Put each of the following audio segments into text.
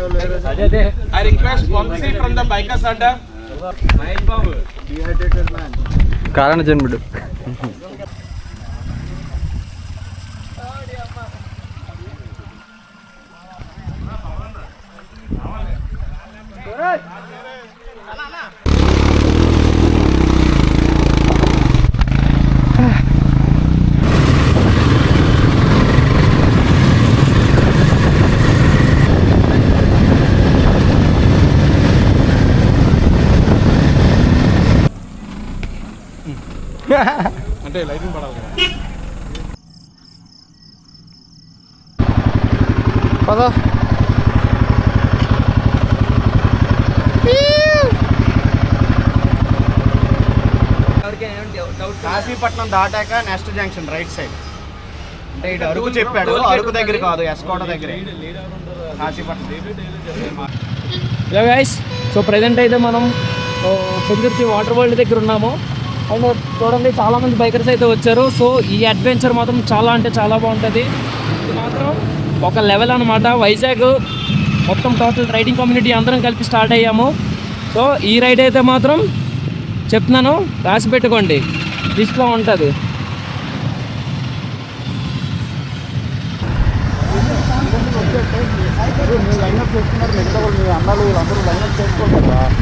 I request Vamsi from the Bikers Adda. Mahesh Babu. Dehydrated man. కారణ జన్ముడు. అంటే lighting పడాలి కదా. పదా కాశీపట్నం దాటాక నెక్స్ట్ జంక్షన్ రైట్ సైడ్. అంటే ఇటు అరకు చెప్పాడు, అరకు దగ్గర కాదు, ఎస్కోట దగ్గర Kashipatnam. Hello guys, so present అయితే మనం పెందుర్తి వాటర్ వరల్డ్ దగ్గర ఉన్నాము. అండ్ చూడండి చాలామంది బైకర్స్ అయితే వచ్చారు. సో ఈ అడ్వెంచర్ మాత్రం చాలా అంటే చాలా బాగుంటుంది. ఇది మాత్రం ఒక లెవెల్ అనమాట. వైజాగ్ మొత్తం టోటల్ రైడింగ్ కమ్యూనిటీ అందరం కలిపి స్టార్ట్ అయ్యాము. సో ఈ రైడ్ అయితే మాత్రం చెప్తున్నాను, రాసి పెట్టుకోండి, లిస్ట్లో ఉంటుంది. లైన్అప్ చేసుకున్నారు, మిగతా వాళ్ళు మీ అన్నాలు వీళ్ళందరూ లైన్అప్ చేసుకోవాలి.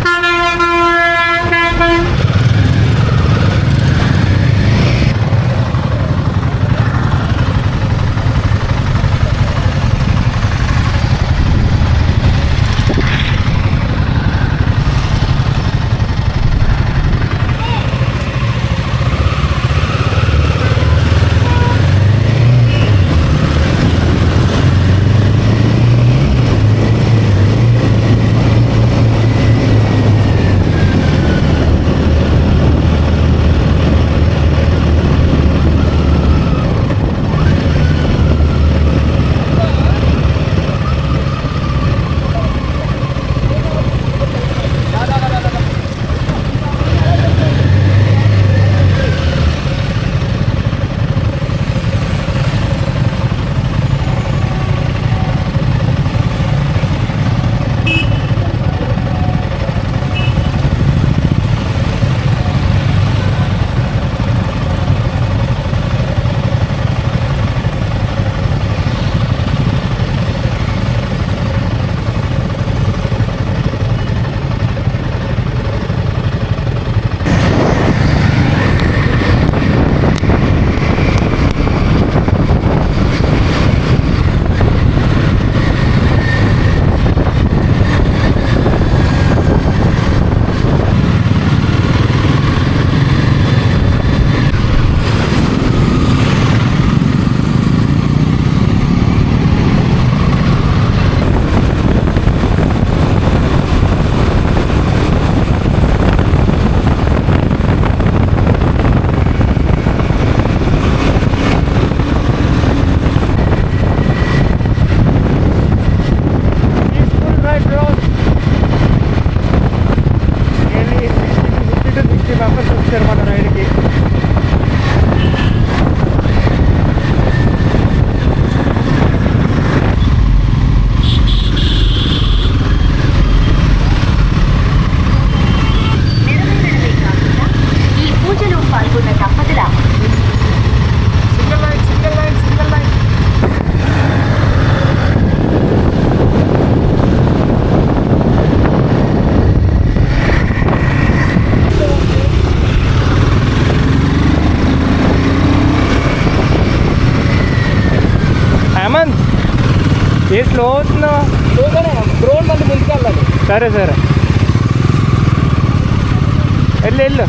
ఏ స్లో అవుతుందా? డ్రోన్ మంది ముందుకెళ్ళాలి. సరే సరే వెళ్ళు.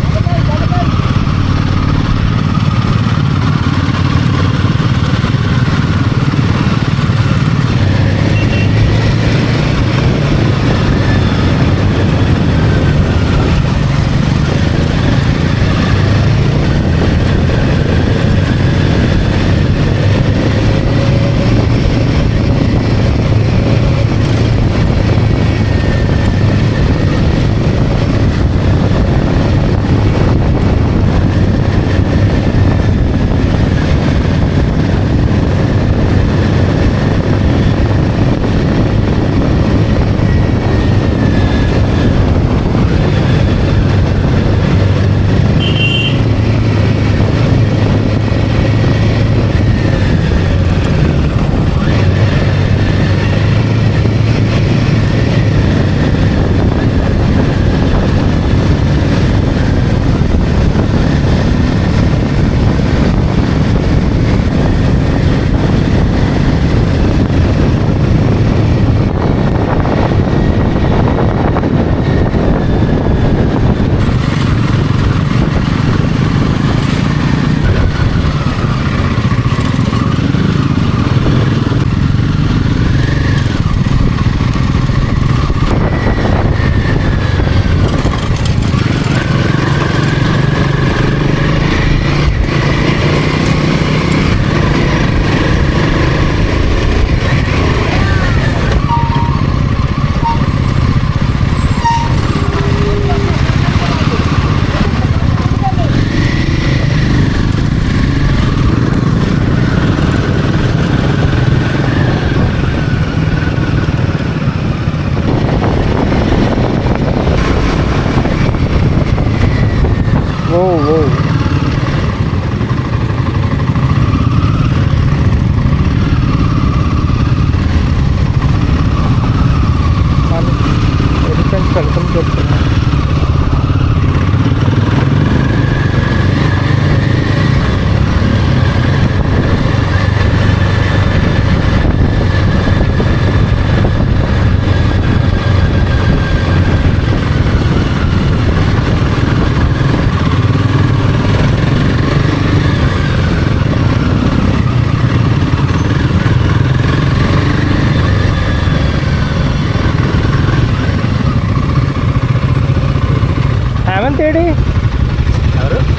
హేమంత్ ఏడి?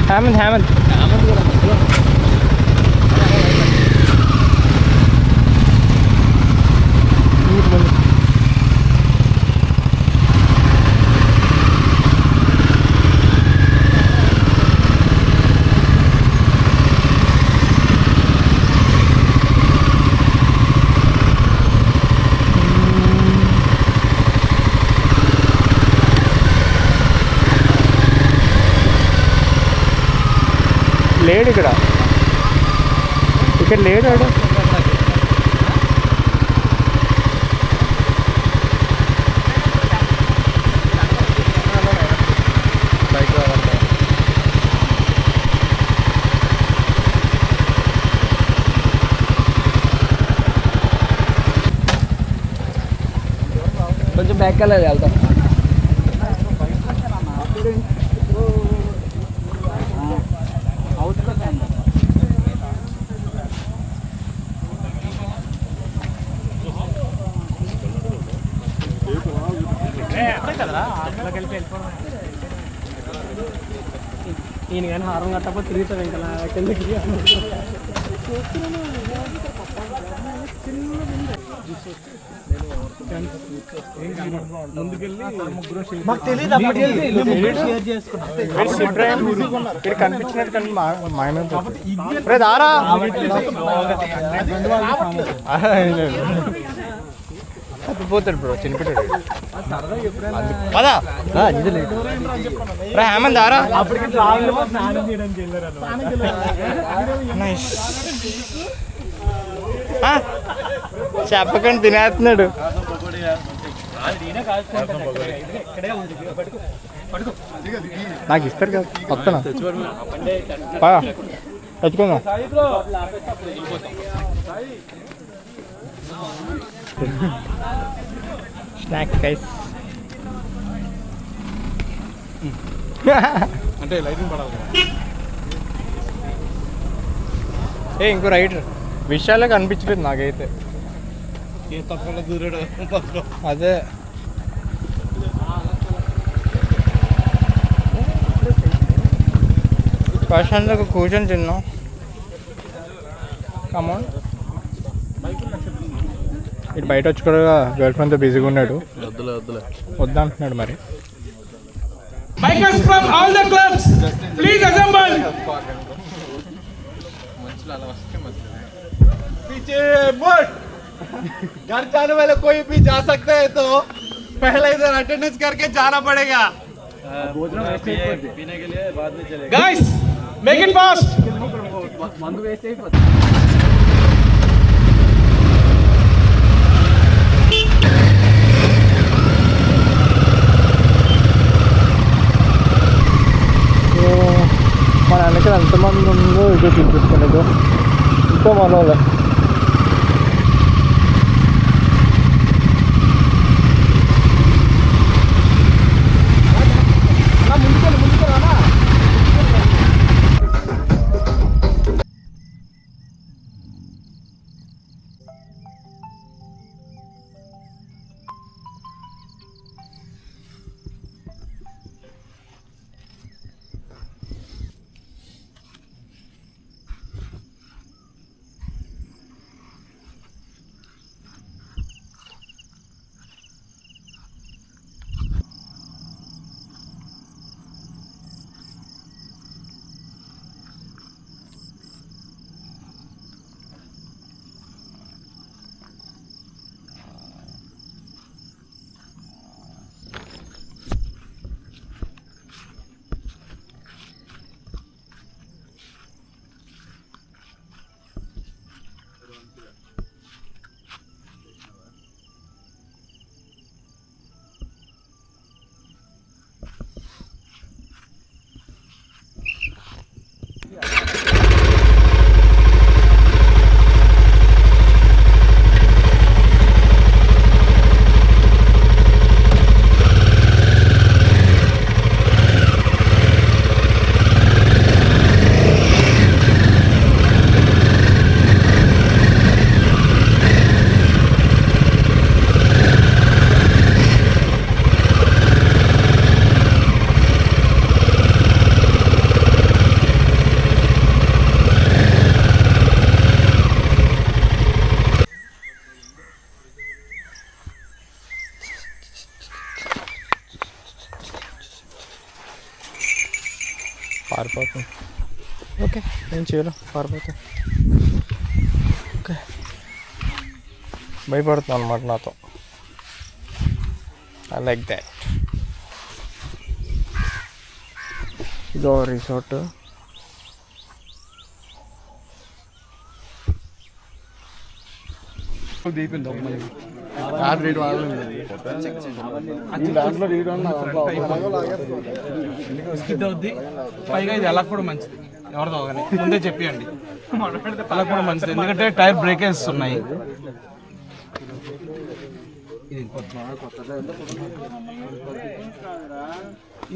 హేమంత్ లేడు ఇక్కడ లేడు ఆడు. కొంచెం బ్యాక్ వెళ్ళాలి వెళ్తాం. నేను కానీ హారం కట్టకపోతే తిరుగుతాను ఇంకా కిందకి. కనిపించినట్టు దారా పోతాడు బ్రో, చిన్నపిట్టాడు. హేమంత్ దారా చెప్పకండి తినేస్తున్నాడు. నాకు ఇస్తారు కదా, వస్తాను తెచ్చుకుందాం. Snacks guys. అంటే లైటింగ్ పడాలి. ఇంకో రైడర్ విషయాలే కనిపించలేదు నాకైతే. అదే ప్రశాంతంగా కూర్చొని తిన్నాం. కమాన్, ఇటు బయట వచ్చి కూడా గర్ల్ ఫ్రెండ్తో బిజీగా ఉన్నాడు. వద్దా అంటున్నాడు మరి. Bikers from all the clubs, please assemble. पीछे मुड़, घर जाने वाले कोई भी जा सकते हैं तो पहले इधर अटेंडेंस करके जाना पड़ेगा. पीने के लिए बाद में चलेगा. Guys, make it fast. మన వెనకాల ఎంతమంది ఉందో ఇదే చూపిస్తున్నది. ఇంకో మనోలే. పారిపోతుంది. ఓకే ఏం చేయాలి, పారిపోతా. ఓకే భయపడుతున్నాను అన్నమాట నాతో. I like that. ఇదో రిసార్ట్. పైగా ఇది ఎలా కూడా మంచిది, ఎవరిదో కానీ ముందే చెప్పండి. అలా కూడా మంచిది, ఎందుకంటే టైర్ బ్రేకేజ్ ఉన్నాయి.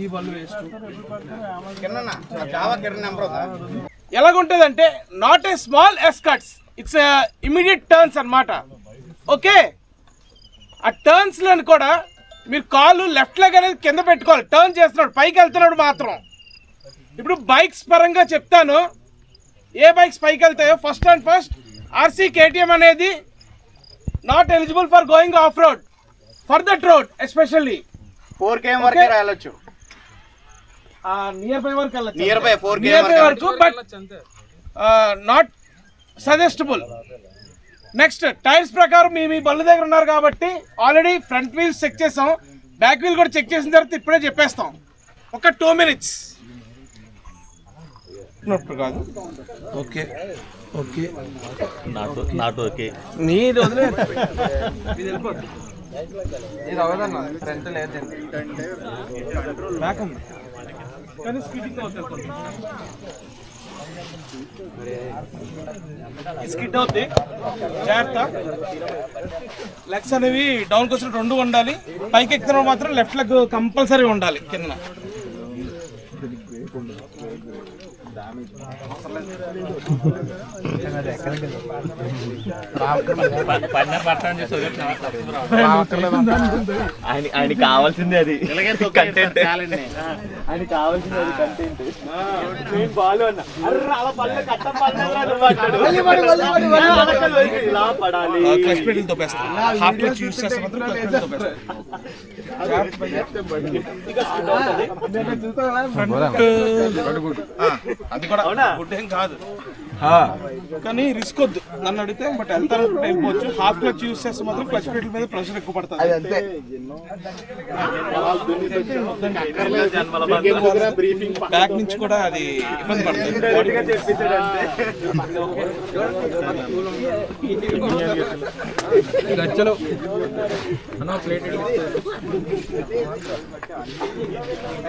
ఈ బల్లు వేస్ట్. ఎలాగుంటుందంటే not a small S cuts, it's immediate turns అన్నమాట. ఓకే, ఆ టర్న్స్ లను కూడా మీరు కాలు లెఫ్ట్ లెగ్ అనేది కింద పెట్టుకోవాలి. టర్న్ చేస్తున్నాడు, పైకి వెళ్తున్నాడు మాత్రం. ఇప్పుడు బైక్స్ పరంగా చెప్తాను, ఏ బైక్స్ పైకి వెళ్తాయో. First and first RC KTM అనేది not eligible for going off road, for that road especially. 4 km వరకే వెళ్ళొచ్చు, నియర్ బై వరకు వెళ్ళచ్చు, నియర్ బై 4 km వరకు, but not suggestable. Next tyres ప్రకారం మీ బళ్ళు దగ్గర ఉన్నారు కాబట్టి ఆల్రెడీ ఫ్రంట్ వీల్స్ చెక్ చేసాం, బ్యాక్ వీల్ కూడా చెక్ చేసిన తర్వాత ఇప్పుడే చెప్పేస్తాం. ఒక 2 minutes కాదు. Okay okay not okay. నీది వదిలే, ఇది వెళ్ళిపోతుంది. ఇది అవదన్నా ఫ్రంట్ లేదు, బ్యాక్ ఉంది కానీ స్కిడ్డింగ్ అవుతుంది. స్కిడ్ అవుతుంది, జాగ్రత్త. లెగ్స్ అనేవి డౌన్కి వచ్చిన 2 ఉండాలి. పైకి ఎక్కుతున్న మాత్రం లెఫ్ట్ లెగ్ కంపల్సరీ ఉండాలి కింద. ఆయన కావాల్సింది అది కంటెంట్, ఆయన కావాల్సింది అది కంటెంట్. క్లచ్ పెడల్ తోపేస్తాం, హాఫ్ క్లచ్ యూస్ చేస్తే మాత్రం క్లచ్ పెడల్ తోపేస్తాం. అది కూడా గుడ్ ఏం కాదు కానీ రిస్క్ వద్దు నన్ను అడిగితే. బట్ వెళ్తాను వెళ్ళిపోవచ్చు. హాఫ్ క్లచ్ యూస్ చేస్తే మాత్రం క్లచ్ పెడల్ మీద ప్రెషర్ ఎక్కువ పడుతుంది. బ్యాక్ నుంచి కూడా అది ఇబ్బంది పడుతుంది. గచ్చలో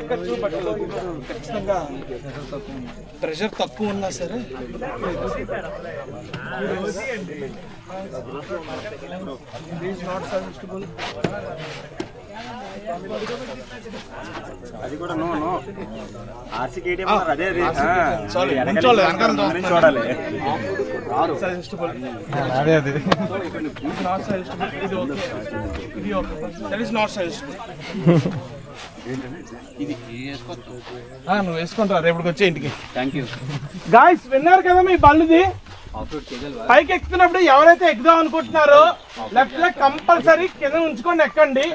ఎక్కచ్చు, బట్ ఖచ్చితంగా ప్రెషర్ తక్కువ ఉన్నా సరే నాట్ సజెస్టబుల్. అది కూడా నో ఆర్సీ కేటీఎం అదే చూడాలి. సజెస్టబుల్ అదే అది నాట్ సజెస్టబుల్. ఇది ఓకే, ఇది okay, that is not suggestible. ఇది నువ్వు వేసుకుంటా రేపటికి వచ్చే ఇంటికి. Thank you guys. విన్నారు కదా మీ బళ్ళుది. పైకి ఎక్కుతున్నప్పుడు ఎవరైతే ఎక్కుదాం అనుకుంటున్నారో లెఫ్ట్ లెగ్ కంపల్సరీ కింద ఉంచుకొని ఎక్కండి.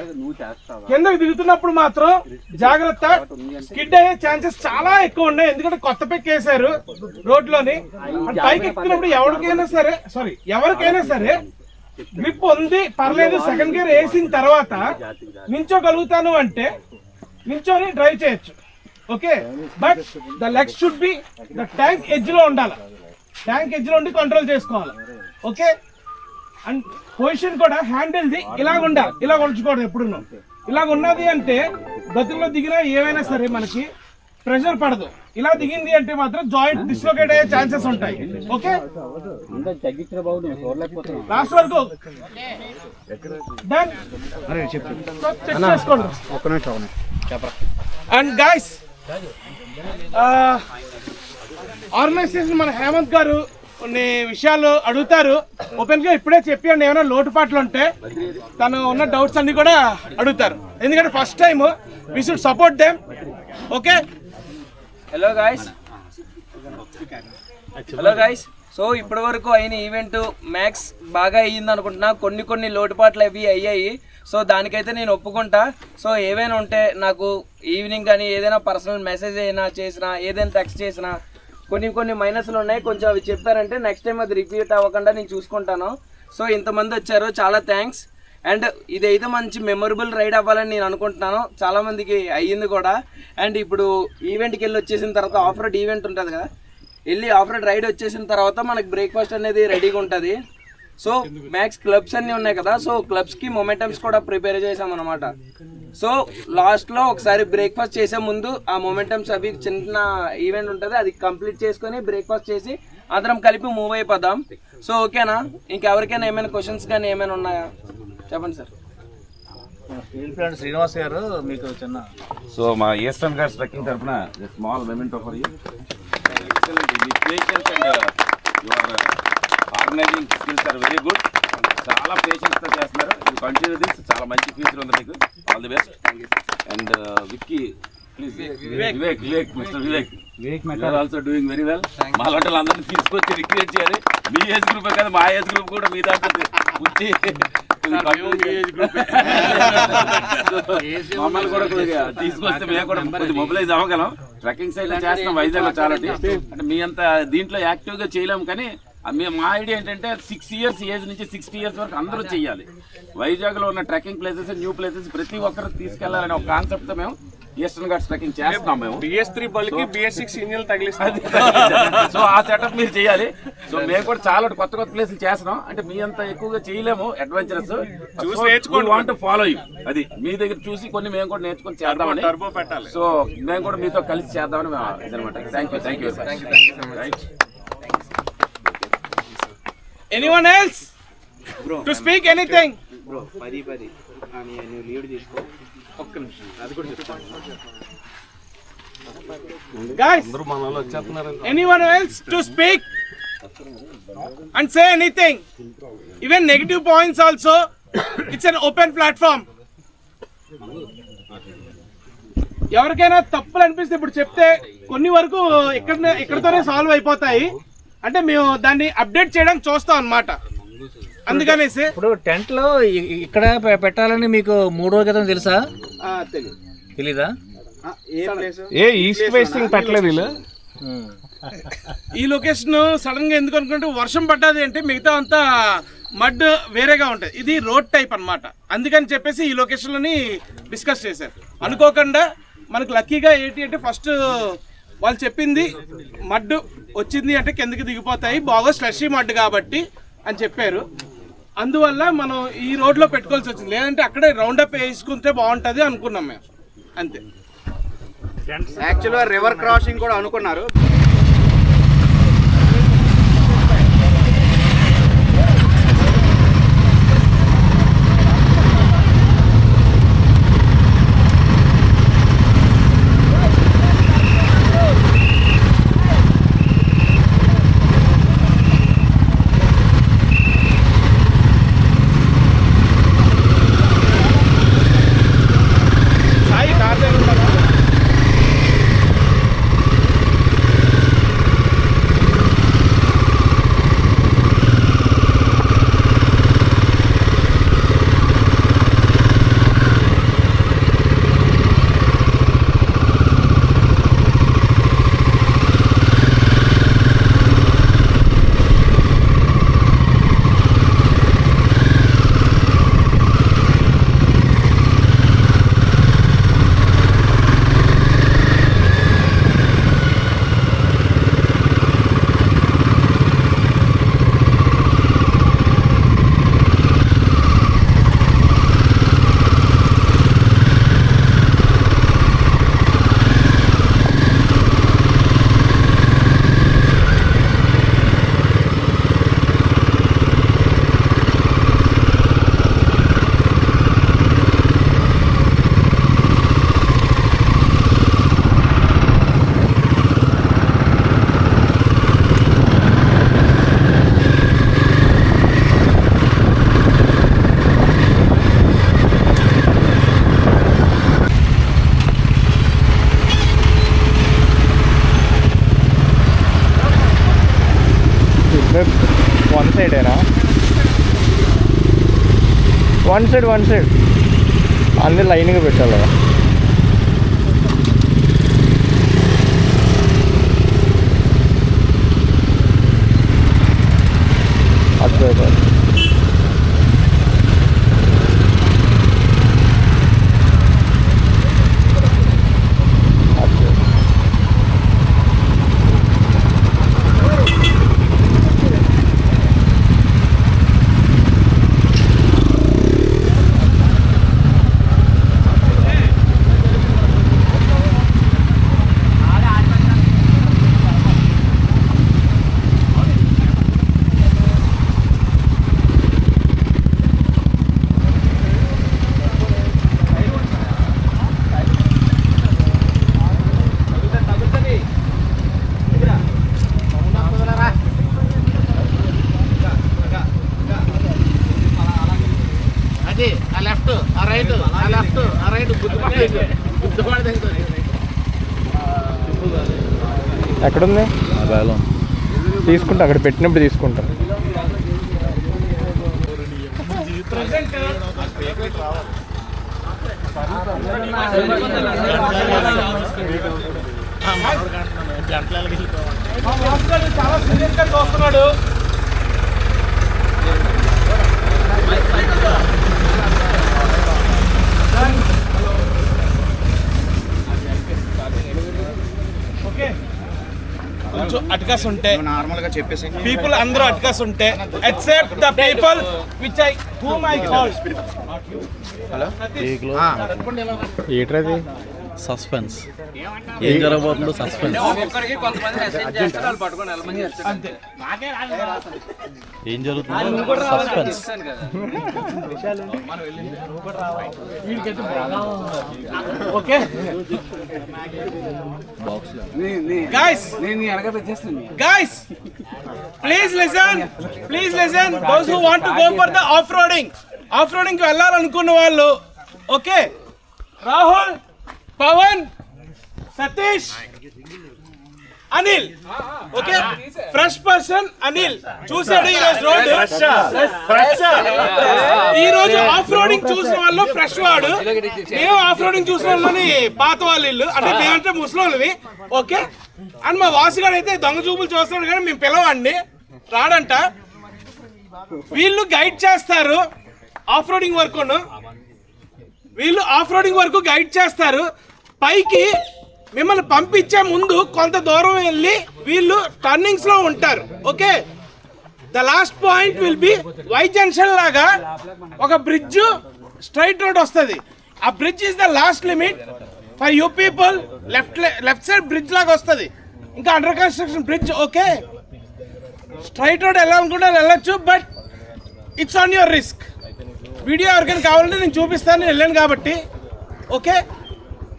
కిందకి దిగుతున్నప్పుడు మాత్రం జాగ్రత్త, స్కిడ్ అయ్యే ఛాన్సెస్ చాలా ఎక్కువ ఉన్నాయి. ఎందుకంటే కొత్త పెక్ వేసారు రోడ్లోని. పైకి ఎక్కుతున్నప్పుడు ఎవరికైనా సరే గ్రిప్ ఉంది పర్లేదు, సెకండ్ గేర్ వేసిన తర్వాత నించోగలుగుతాను అంటే నించొని డ్రైవ్ చేయొచ్చు. Okay, but the legs should be the tank edge లో ఉండాలి. ట్యాంక్ ఎడ్జ్ లో ఉండి కంట్రోల్ చేసుకోవాలి. ఓకే, అండ్ పొజిషన్ కూడా హ్యాండిల్ ది ఇలాగ ఉండాలి, ఇలాగ ఉంచుకోవడం. ఎప్పుడు ఇలాగ ఉన్నది అంటే గతుల్లో దిగినా ఏమైనా సరే మనకి ప్రెషర్ పడదు. ఇలా దిగింది అంటే మాత్రం జాయింట్ డిస్లోకేట్ అయ్యే ఛాన్సెస్ ఉంటాయి. ఓకే, లాస్ట్ వరకు డన్. చెక్ చేసుకోండి. అండ్ గైస్, ఆర్గనైజేషన్ మన హేమంత్ గారు కొన్ని విషయాలు అడుగుతారు. ఓపెన్ గా ఇప్పుడే చెప్పండి, ఏమైనా లోటుపాట్లు ఉంటే తను ఉన్న డౌట్స్ అన్ని కూడా అడుగుతారు. ఎందుకంటే first time we should support them. Okay, hello guys. So ఇప్పటి వరకు అయిన ఈవెంట్ మ్యాక్స్ బాగా అయ్యింది అనుకుంటున్నా. కొన్ని లోటుపాట్లు అవి అయ్యాయి. సో దానికైతే నేను ఒప్పుకుంటా. సో ఏవైనా ఉంటే నాకు ఈవినింగ్ కానీ ఏదైనా పర్సనల్ మెసేజ్ అయినా చేసినా, ఏదైనా టెక్స్ట్ చేసినా, కొన్ని మైనస్లు ఉన్నాయి, కొంచెం అవి చెప్పారంటే నెక్స్ట్ టైం అది రిపీట్ అవ్వకుండా నేను చూసుకుంటాను. సో ఇంతమంది వచ్చారు, చాలా థ్యాంక్స్. అండ్ ఇదైతే మంచి మెమొరబుల్ రైడ్ అవ్వాలని నేను అనుకుంటున్నాను. చాలామందికి అయ్యింది కూడా. అండ్ ఇప్పుడు ఈవెంట్కి వెళ్ళి వచ్చేసిన తర్వాత ఆఫ్ రోడ్ ఈవెంట్ ఉంటుంది కదా, వెళ్ళి ఆఫ్ రోడ్ రైడ్ వచ్చేసిన తర్వాత మనకి బ్రేక్ఫాస్ట్ అనేది రెడీగా ఉంటుంది. సో మ్యాక్స్ క్లబ్స్ అన్నీ ఉన్నాయి కదా, సో క్లబ్స్కి మొమెంటమ్స్ కూడా ప్రిపేర్ చేసామన్నమాట. సో లాస్ట్లో ఒకసారి బ్రేక్ఫాస్ట్ చేసే ముందు ఆ మొమెంటమ్స్ అవి చిన్న ఈవెంట్ ఉంటుంది, అది కంప్లీట్ చేసుకొని బ్రేక్ఫాస్ట్ చేసి అందరం కలిపి మూవ్ అయిపోదాం. సో ఓకేనా? ఇంకెవరికైనా ఏమైనా క్వశ్చన్స్ కానీ ఏమైనా ఉన్నాయా చెప్పండి సార్. స్టీల్ ప్లాంట్ శ్రీనివాస్ గారు మీకు చిన్న సో మా ఈస్టర్న్ ఘాట్స్ ట్రెక్కింగ్ తరఫున small memento for you. Patience and your organising skills are very good. చాలా పేషెన్స్తో చేస్తున్నారు. You continue this. చాలా మంచి ఫ్యూచర్ ఉంది మీకు. All the best. And Vicky please, Vivek mister Vivek also doing very well. మా లాంటి అందరినీ తీసుకొచ్చి రిక్రియేట్ చేయాలి. మీ ఏజ్ గ్రూపే కదా, మా ఏజ్ గ్రూప్ కూడా మీ దాంట్లో వచ్చి మమ్మల్ని కూడా కొద్దిగా తీసుకొస్తే మేము కూడా కొద్దిగా మొబిలైజ్ అవ్వగలం. ట్రెక్కింగ్ సైడ్ చేస్తున్నాం వైజాగ్లో చాలా. అంటే మీ అంత దీంట్లో యాక్టివ్గా చేయలేము, కానీ మా ఐడియా ఏంటంటే 6 years ఏజ్ నుంచి 60 years వరకు అందరూ చెయ్యాలి. వైజాగ్లో ఉన్న ట్రెక్కింగ్ ప్లేసెస్, న్యూ ప్లేసెస్ ప్రతి ఒక్కరు తీసుకెళ్లాలనే ఒక కాన్సెప్ట్తో మేము ఈస్టర్న్ ఘాట్స్ ట్రెక్కింగ్ చేస్తున్నాం. మేము BS3 బల్కి BS6 ఇంజిన్ తగిలిస్తుంది. సో ఆ సెటప్ మీరు చేయాలి. సో మేము కూడా చాలా కొత్త ప్లేసులు చేస్తున్నాం. అంటే మీ అంత ఎక్కువగా చేయలేము అడ్వెంచరస్. Want follow you. అది మీ దగ్గర చూసి కొన్ని మేము కూడా నేర్చుకొని చేద్దామని. సో మేము కూడా మీతో కలిసి చేద్దామని ఇదనమాట. Thank you. Right. Anyone else to speak anything? Bro 10 అని నువ్వు లీడ్ తీసుకో. ఒక్క నిమిషం అది కూడా చెప్తాను. Guys, anyone else to speak and say anything? Even negative points also. It's an open platform. ఎవరికైనా తప్పులు అనిపిస్తే ఇప్పుడు చెప్తే కొన్ని వరకు ఇక్కడతోనే సాల్వ్ అయిపోతాయి. అంటే మేము దాన్ని అప్డేట్ చేయడానికి చూస్తాం అన్నమాట. అందుకనేసి ఇప్పుడు టెంట్ లో ఇక్కడ పెట్టాలని మీకు 3 రోజుల క్రితం తెలుసా? తెలీదా? ఈస్ట్ ఫేసింగ్ పెట్టలేదు. ఈ లొకేషన్ సడన్ గా ఎందుకు అనుకుంటే వర్షం పడ్డది అంటే మిగతా అంతా మడ్ వేరేగా ఉంటుంది. ఇది రోడ్ టైప్ అన్నమాట. అందుకని చెప్పేసి ఈ లొకేషన్ లోని డిస్కస్ చేశారు. అనుకోకుండా మనకు లక్కీగా ఏంటి అంటే ఫస్ట్ వాళ్ళు చెప్పింది మడ్ వచ్చింది అంటే కిందకి దిగిపోతాయి, బాగా స్లషీ మడ్ కాబట్టి అని చెప్పారు. అందువల్ల మనం ఈ రోడ్లో పెట్టుకోవాల్సి వచ్చింది. లేదంటే అక్కడే రౌండ్ అప్ వేసుకుంటే బాగుంటుంది అనుకున్నాం మేము. అంతే. యాక్చువల్గా రివర్ క్రాసింగ్ కూడా అనుకున్నారు. One side. అన్నీ లైన్గా పెట్టాలి. అటు ఎక్కడుంది తీసుకుంటా, అక్కడ పెట్టినప్పుడు తీసుకుంటా. చాలా సీరియస్ గా చూస్తున్నాడు. ఓకే, కొంచెం అటకాస్ ఉంటే నార్మల్ గా చెప్పేసి పీపుల్ అందరూ అటకాస్ ఉంటే except the people which I whom I call. ఏట్రది సస్పెన్స్ ఏం జరగబోతుందో సస్పెన్స్. అంతే. ఏం జరుగుతుందో suspense. Okay guys please listen those who want to go for the off-roading కి వెళ్ళాలనుకున్న వాళ్ళు, okay, Rahul, Pavan, Satish, Anil, okay, fresh person Anil చూసాడు ఈ రోజు రోడ్. ఈ రోజు ఆఫ్ రోడింగ్ చూసిన వాళ్ళు ఫ్రెష్ వాడు, మేము ఆఫ్ రోడింగ్ చూసిన వాళ్ళని పాత వాళ్ళ ఇల్లు, అంటే మేమంటే ముసలోళ్ళవి, ఓకే. అండ్ మా వాసుగాడు అయితే దొంగ చూపులు చూస్తాడు కానీ మేము పిలవండి రాడంట. వీళ్ళు గైడ్ చేస్తారు ఆఫ్ రోడింగ్ వరకు గైడ్ చేస్తారు. పైకి మిమ్మల్ని పంపించే ముందు కొంత దూరం వెళ్ళి వీళ్ళు టర్నింగ్స్ లో ఉంటారు, okay. The last point will be Y junction లాగా ఒక బ్రిడ్జ్ స్ట్రైట్ రోడ్ వస్తుంది. ఆ bridge is the last limit for you people. Left side bridge లాగా వస్తుంది, ఇంకా under construction bridge, okay. Straight road వెళ్ళాలనుకుంటే వెళ్ళొచ్చు, but it's on your risk. Video ఎవరికైనా కావాలంటే నేను చూపిస్తాను, నేను వెళ్ళాను కాబట్టి, okay.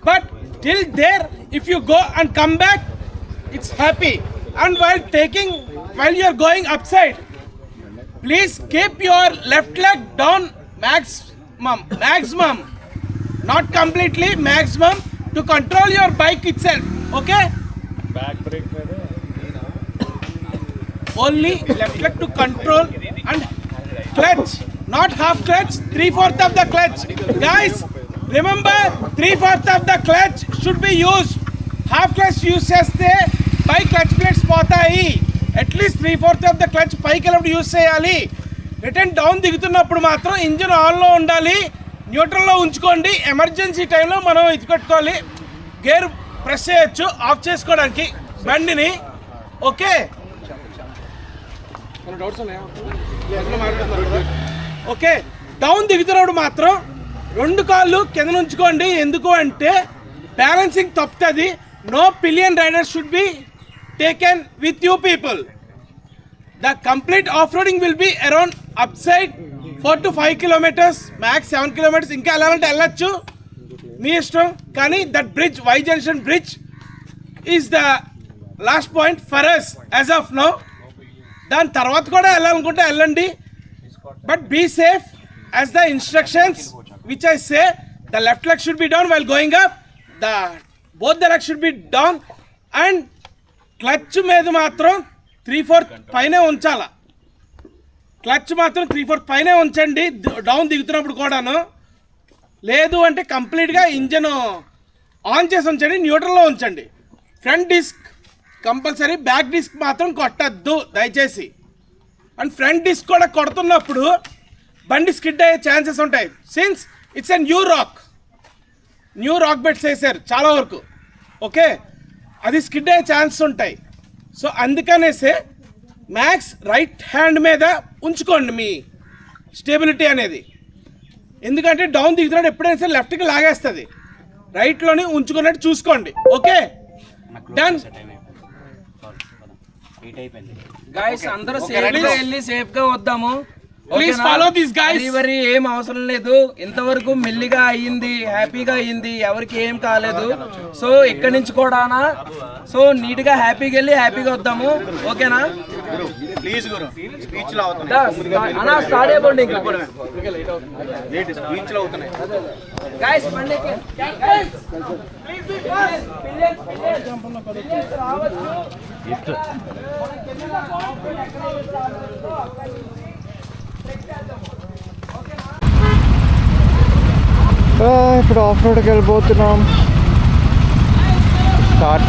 But till there if you go and come back it's happy. And while you are going upside, please keep your left leg down maximum, not completely, maximum, to control your bike itself, okay. back brake only left leg to control, and clutch, not half clutch, 3/4 of the clutch, guys. Remember, 3/4 of the clutch should be used. Half clutch use చేస్తే పై clutch plates పోతాయి. At least 3/4 of the clutch పైకి వెళ్ళినప్పుడు use చేయాలి. Return down దిగుతున్నప్పుడు మాత్రం engine ఆన్లో ఉండాలి, న్యూట్రల్లో ఉంచుకోండి. Emergency టైంలో మనం ఎత్తుకొట్టుకోవాలి. గేర్ ప్రెస్ చేయొచ్చు ఆఫ్ చేసుకోవడానికి బండిని, ఓకే. ఓకే, డౌన్ దిగుతున్నప్పుడు మాత్రం 2 కాళ్ళు కింద ఉంచుకోండి. ఎందుకు అంటే బ్యాలెన్సింగ్ తప్పుతుంది. No pillion rider should be taken with you people. The complete off roading will be around up side 4 to 5 kilometers, max 7 kilometers. ఇంకా వెళ్ళాలంటే వెళ్ళచ్చు, మీ ఇష్టం. కానీ that bridge, Y junction bridge, is the last point for us as of now. దాని తర్వాత కూడా వెళ్ళాలనుకుంటే వెళ్ళండి, but be safe. As the instructions which I say, the left leg should be down while going up, both the legs should be down, and clutch మీద మాత్రం 3/4 పైనే ఉంచాల. Clutch మాత్రం 3/4 పైనే ఉంచండి డౌన్ దిగుతున్నప్పుడు కూడాను, లేదు అంటే కంప్లీట్గా ఇంజన్ ఆన్ చేసి ఉంచండి, న్యూట్రల్లో ఉంచండి. Front disc compulsory, back disc మాత్రం కొట్టద్దు దయచేసి. అండ్ ఫ్రంట్ డిస్క్ కూడా కొడుతున్నప్పుడు బండి స్కిడ్ అయ్యే ఛాన్సెస్ ఉంటాయి. Since it's a new rock beds వేసారు చాలా వరకు, ఓకే, అది స్కిడ్ అయ్యే ఛాన్సెస్ ఉంటాయి. సో అందుకనేసే మ్యాక్స్ రైట్ హ్యాండ్ మీద ఉంచుకోండి మీ స్టెబిలిటీ అనేది. ఎందుకంటే డౌన్ దిగుతున్నాడు ఎప్పుడైనా సరే లెఫ్ట్కి లాగేస్తుంది, రైట్లోనే ఉంచుకున్నట్టు చూసుకోండి. Okay, done. గైస్ అందరూ సేఫ్గా వెళ్ళి సేఫ్గా వద్దాము. Please follow this guys. మరి ఏం అవసరం లేదు, ఇంతవరకు మెల్లిగా అయ్యింది, హ్యాపీగా అయ్యింది, ఎవరికి ఏం కాలేదు. సో ఇక్కడి నుంచి కూడా సో నీట్గా హ్యాపీగా వెళ్ళి హ్యాపీగా వద్దాము. ఓకేనా? ప్లీజ్ గురు, స్పీచ్ లో అన్నా స్టార్ట్ అయిపోండి. ఇంకా స్పీచ్ లో అవుతున్నాయి. గైస్ బండి ఇప్పుడు ఆఫ్ రోడ్కి వెళ్ళిపోతున్నాం. స్టార్ట్.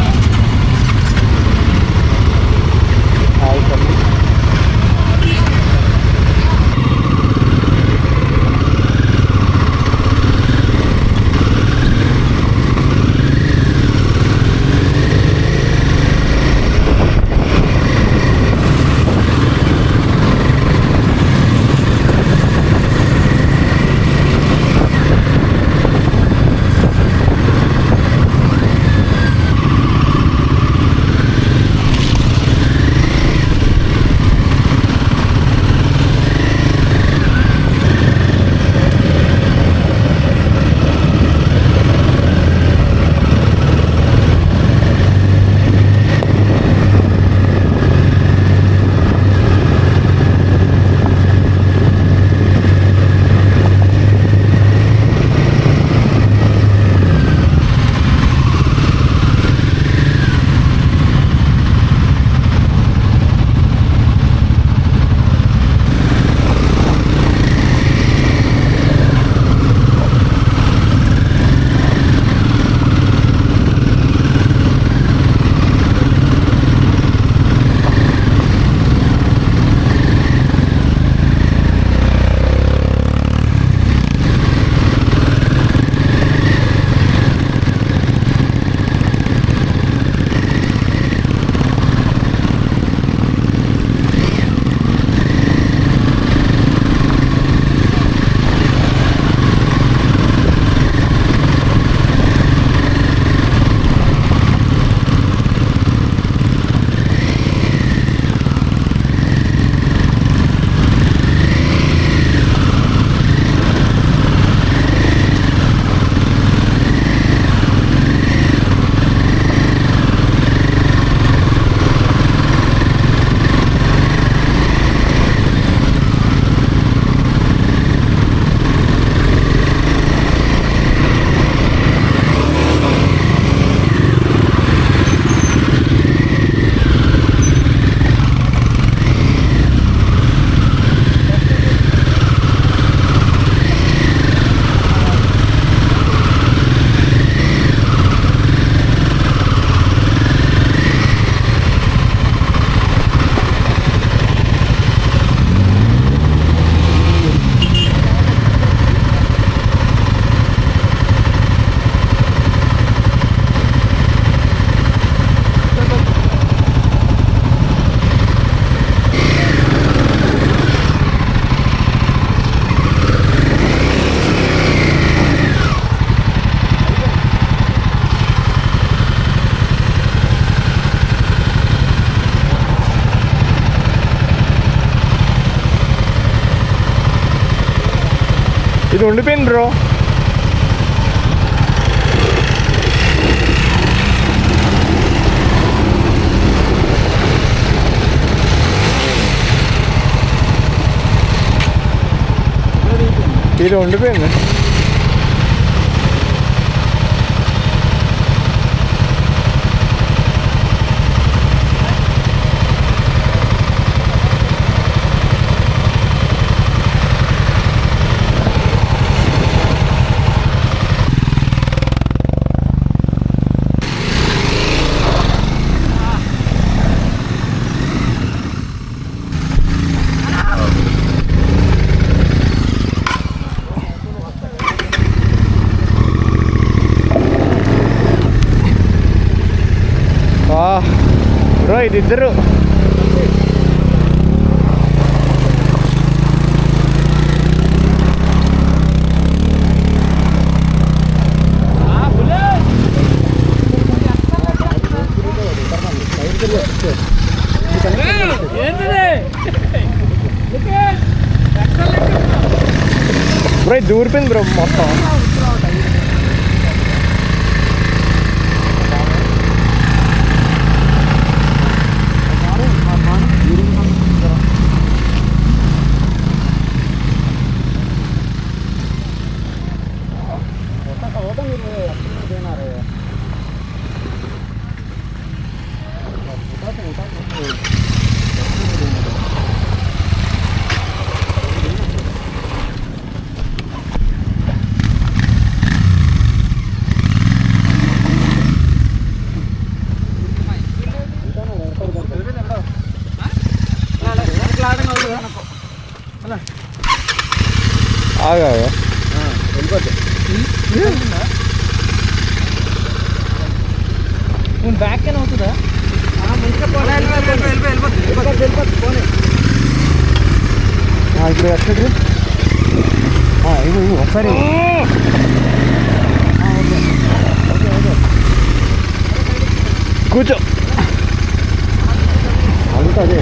ఇది ఉండిపోయింది బ్రో. ఇది ఉండిపోయింది. బ్రో ఇది ఇద్దరు బ్రో ఇది దూరిపోయింది బ్రో మొత్తం. ఆగా బ్యాక్ ఏం అవుతుందా? ఇప్పుడు ఎక్కడ ఒకసారి కూర్చో అదే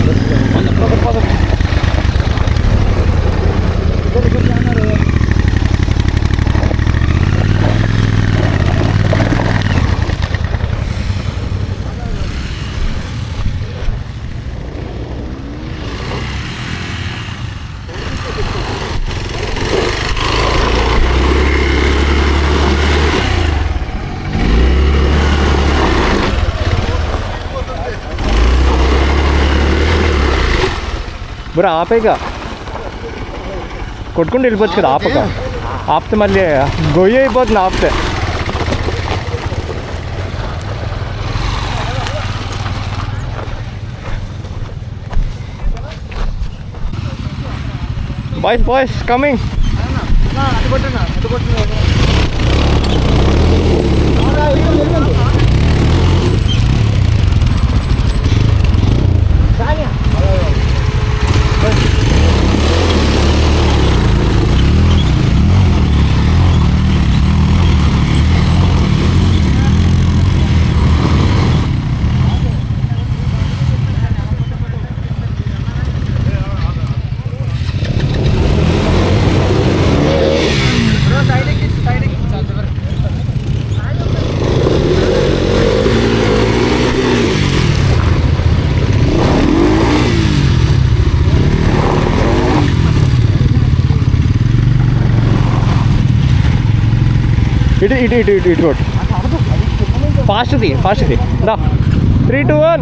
బ్రో ఆపేగా కొట్టుకుంటూ వెళ్ళిపోవచ్చు కదా ఆపక ఆపితే మళ్ళీ గొయ్యి అయిపోతుంది ఆపితే. Boys coming. ఇటు ఫాస్ట్ది దా 3, 2, 1.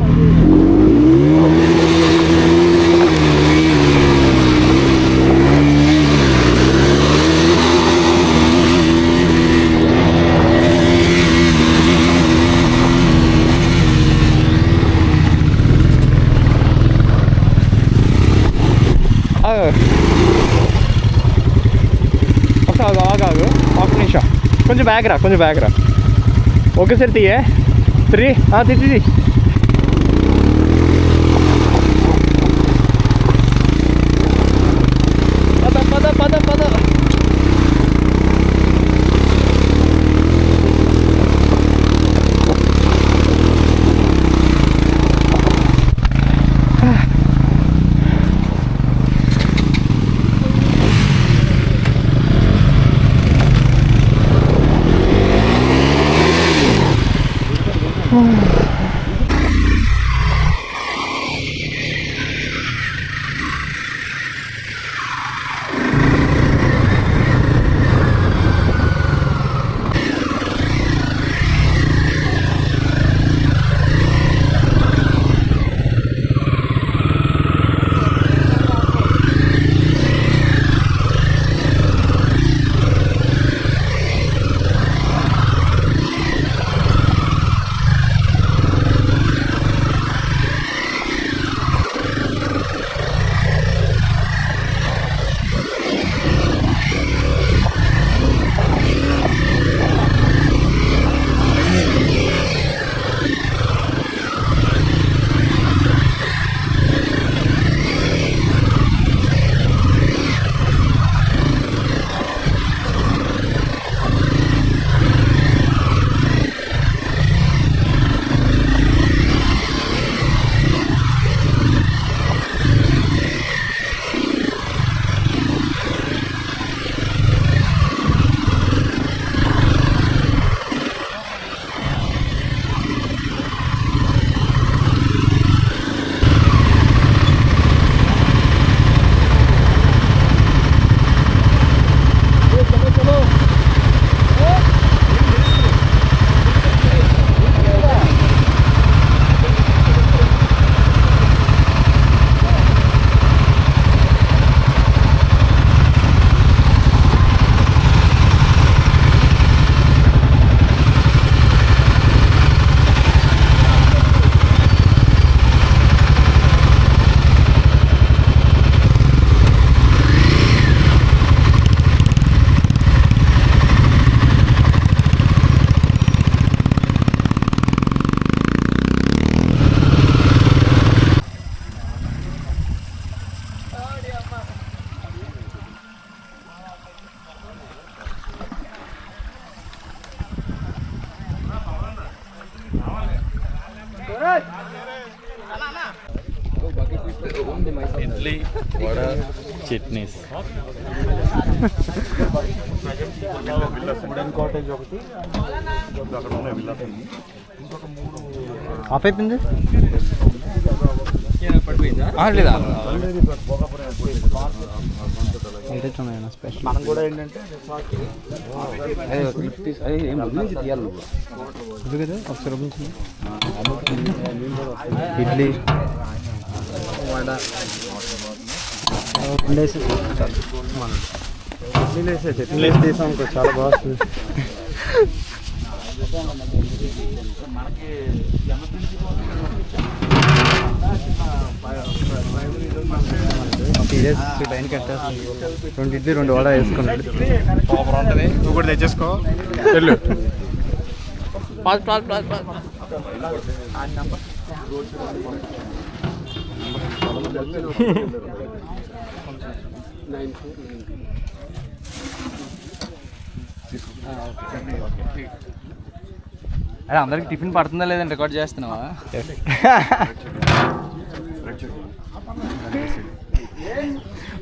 ఆగు ఒక నిమిషం కొంచెం బ్యాగ్ రా ఒకేసారి తీయే 3 తీ పద ఇడ్లీ వడ చట్నీస్. ఆఫ్ అయిపోయింది లేదా స్పెషల్. మనం కూడా ఏంటంటే ఇది కదా ఒకసారి చూపించండి. ఇడ్లీ వడ చట్నీ తీసాం చాలా బాగుంది. సీరియస్ టైం కట్టేస్తుంది. 2 ఇడ్లీ 2 వడ వేసుకున్నాడు. సూపర్ ఉంటుంది. నువ్వు కూడా తెచ్చేసుకో. వెళ్ళు. అరే అందరికి టిఫిన్ పడుతుందా లేదని రికార్డ్ చేస్తున్నావా?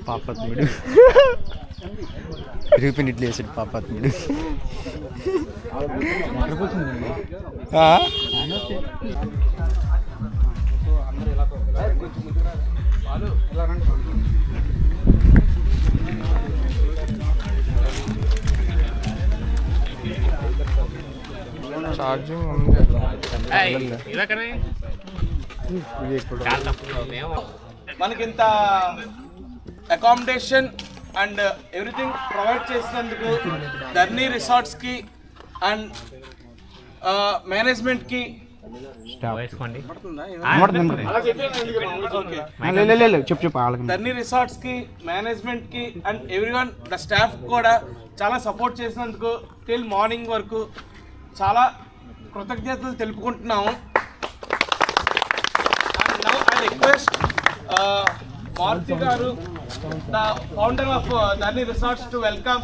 పాపత్ముడు రిపీన్ ఇడ్లీ వేసాడు పాపత్ముడు. ఛార్జింగ్ ఉంది. మనకింత అకామిడేషన్ అండ్ ఎవ్రీథింగ్ ప్రొవైడ్ చేసినందుకు ధర్నీ రిసార్ట్స్కి అండ్ మేనేజ్మెంట్కి ధర్నీ రిసార్ట్స్కి మేనేజ్మెంట్కి అండ్ ఎవ్రీవన్ ద స్టాఫ్ కూడా చాలా సపోర్ట్ చేసినందుకు టిల్ మార్నింగ్ వరకు చాలా కృతజ్ఞతలు తెలుపుకుంటున్నాము. And now I request Maruti garu, the founder of Dharni resorts, to welcome.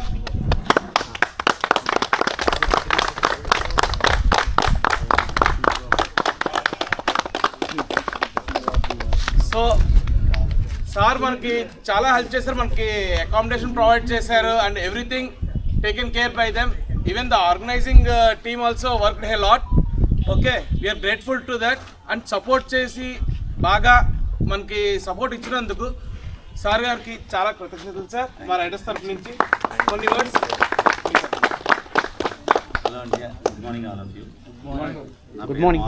So sir మనకి చాలా హెల్ప్ చేశారు, మనకి అకామిడేషన్ ప్రొవైడ్ చేశారు and everything taken care by them. Even the organising team also worked a lot. Okay, we are grateful to that. And support చేసి బాగా మనకి support ఇచ్చినందుకు sir గారికి చాలా కృతజ్ఞతలు సార్ మా రైడర్స్ తరఫు నుంచి. కొన్ని వర్డ్స్. హలో అండి, good morning all of you. Good morning.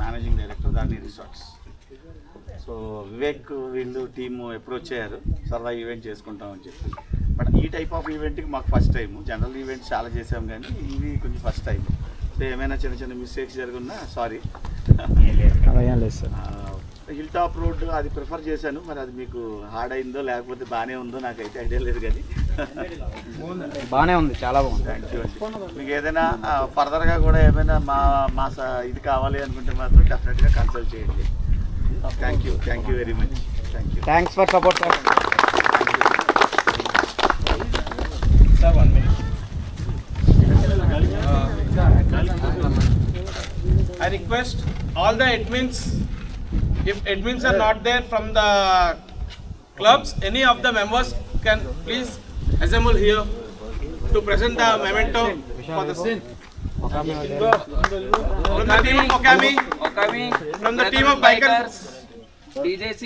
Managing director Dharani resorts. So Vivek వీళ్ళు టీము ఎప్పుడు వచ్చారు సరదా ఈవెంట్ చేసుకుంటామని చెప్పి. బట్ ఈ టైప్ ఆఫ్ ఈవెంట్కి మాకు ఫస్ట్ టైము. జనరల్ ఈవెంట్స్ చాలా చేసాం కానీ ఇది కొంచెం ఫస్ట్ టైం. సో ఏమైనా చిన్న చిన్న మిస్టేక్స్ జరుగున్నా సారీ. హిల్ టాప్ రోడ్ అది ప్రిఫర్ చేశాను, మరి అది మీకు హార్డ్ అయిందో లేకపోతే బాగానే ఉందో నాకైతే ఐడియా లేదు కానీ బాగానే ఉంది, చాలా బాగుంది. థ్యాంక్ యూ అండి. మీకు ఏదైనా ఫర్దర్గా కూడా ఏమైనా మా ఇది కావాలి అనుకుంటే మాత్రం డెఫినెట్గా కన్సల్ట్ చేయండి. Thank you very much. Thanks for support sir. Sir, 1 minute. I request all the admins, if admins are not there from the clubs, any of the members can please assemble here to present the memento for the scene. From the team of Okami, from the team of bikers, DJC,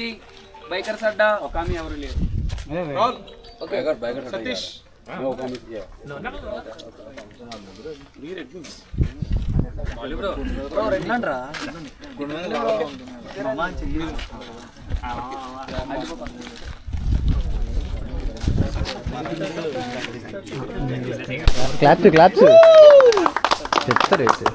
bikers adda, Okami avaru leru. Rahul, okay, Satish. Claps చెప్తారు అయితే.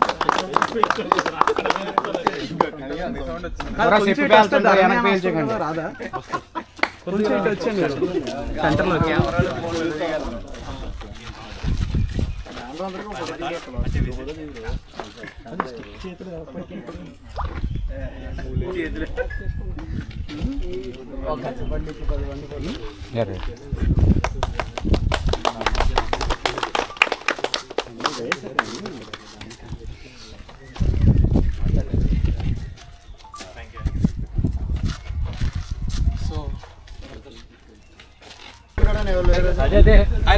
So I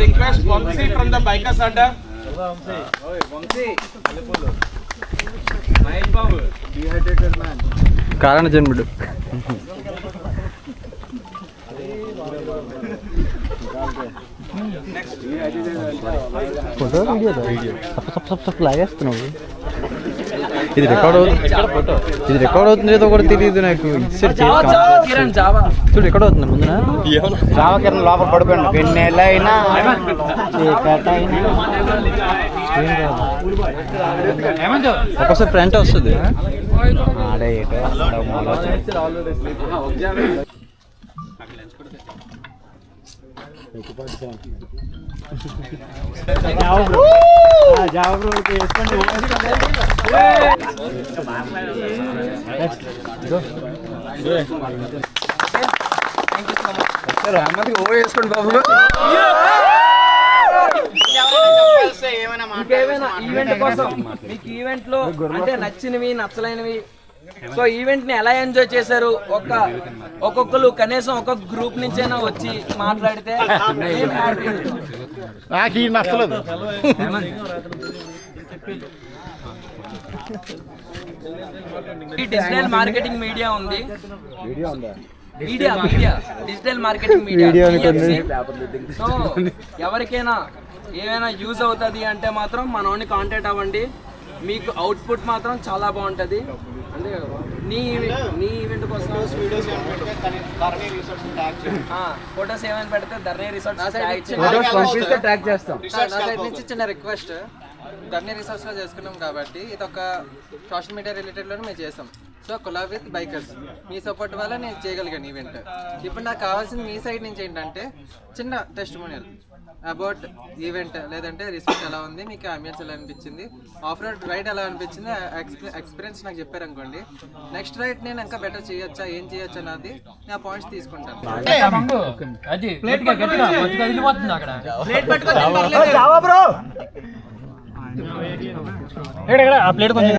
request Vamsi from the Bikers Adda. కారణ జన్ముడు photo video లాగేస్తున్నావు. ఇది record అవుతుంది, ఇది record అవుతుంది ఏదో కూడా తెలియదు నాకు. చూడు రికార్డ్ అవుతుంది ముందున. రామకిరణ్ లోపల పడిపోయాడు. వెన్నెలైనా ఒకసారి ఫ్రంట్ వస్తుంది. ఇంకేమైనా ఈవెంట్ కోసం మీకు ఈవెంట్ లో అంటే నచ్చినవి నచ్చలేనివి, సో ఈవెంట్ ని ఎలా ఎంజాయ్ చేశారు, ఒక్కొక్కరు కనీసం ఒక్కొక్క గ్రూప్ నుంచైనా వచ్చి మాట్లాడితే. నాకు ఈ నచ్చలేదు. ఈ డిజిటల్ మార్కెటింగ్ మీడియా ఉంది, media digital marketing media. So ఎవరికైనా ఏమైనా యూజ్ అవుతుంది అంటే మాత్రం మనోని కాంటాక్ట్ అవ్వండి. మీకు అవుట్పుట్ మాత్రం చాలా బాగుంటుంది. అంతే కదా, నీ ఈవెంట్ కోసం ఫోటోస్ ఏమైనా పెడితే ధర్నీ రిసార్ట్స్ ట్యాగ్ చేస్తాం. నా సైడ్ నుంచి చిన్న రిక్వెస్ట్, ధర్నీ రిసార్ట్స్లో చేసుకున్నాం కాబట్టి ఇది ఒక సోషల్ మీడియా రిలేటెడ్లోనే మేము చేసాం. So collab with bikers me support వల్ల నేను చేయగలిగాను ఈవెంట్. ఇప్పుడు నాకు కావాల్సింది మీ సైడ్ నుంచి ఏంటంటే చిన్న టెస్టిమోనియల్ అబౌట్ ఈవెంట్, లేదంటే రిసార్ట్ ఎలా ఉంది, మీకు అంబియన్స్ ఎలా అనిపించింది, ఆఫ్ రోడ్ రైడ్ ఎలా అనిపించింది, ఎక్స్పీరియన్స్ నాకు చెప్పారనుకోండి. నెక్స్ట్ రైడ్ నేను ఇంకా బెటర్ చేయొచ్చా, ఏం చేయొచ్చు అన్నది నా పాయింట్స్ తీసుకుంటాను. ఆ ప్లేట్ కొంచెం